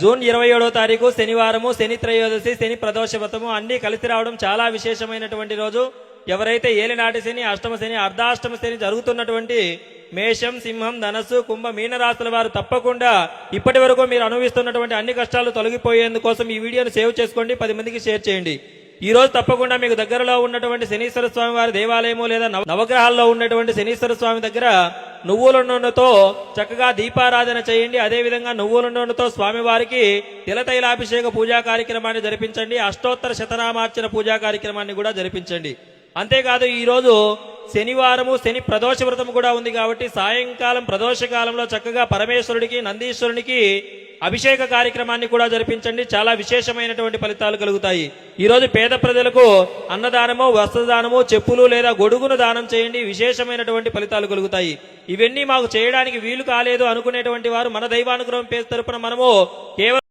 June 27వ తారీఖు శనివారము, శని త్రయోదశి, శని ప్రదోష వ్రతము అన్ని కలిసి రావడం చాలా విశేషమైనటువంటి రోజు. ఎవరైతే ఏలినాటి శని, అష్టమ శని, అర్ధాష్టమ శని జరుగుతున్నటువంటి మేషం, సింహం, ధనస్సు, కుంభ, మీనరాశుల వారు తప్పకుండా ఇప్పటి వరకు మీరు అనుభవిస్తున్నటువంటి అన్ని కష్టాలు తొలగిపోయేందుకోసం ఈ వీడియోను సేవ్ చేసుకోండి, 10 మందికి షేర్ చేయండి. ఈ రోజు తప్పకుండా మీకు దగ్గరలో ఉన్నటువంటి శనీశ్వర స్వామి వారి దేవాలయము లేదా నవగ్రహాల్లో ఉన్నటువంటి శనీశ్వర స్వామి దగ్గర నువ్వుల నూనెతో చక్కగా దీపారాధన చేయండి. అదేవిధంగా నువ్వుల నూనెతో స్వామివారికి తిలతైలాభిషేక పూజా కార్యక్రమాన్ని జరిపించండి. అష్టోత్తర శతనామార్చన పూజా కార్యక్రమాన్ని కూడా జరిపించండి. అంతేకాదు ఈ రోజు శనివారము, శని ప్రదోష వ్రతం కూడా ఉంది కాబట్టి సాయంకాలం ప్రదోష కాలంలో చక్కగా పరమేశ్వరుడికి, నందీశ్వరునికి అభిషేక కార్యక్రమాన్ని కూడా జరిపించండి. చాలా విశేషమైనటువంటి ఫలితాలు కలుగుతాయి. ఈ రోజు పేద ప్రజలకు అన్నదానము, వస్త్రదానము, చెప్పులు లేదా గొడుగును దానం చేయండి. విశేషమైనటువంటి ఫలితాలు కలుగుతాయి. ఇవన్నీ మాకు చేయడానికి వీలు కాలేదు అనుకునేటువంటి వారు మన దైవానుగ్రహం పేరు తరపున మనము కేవలం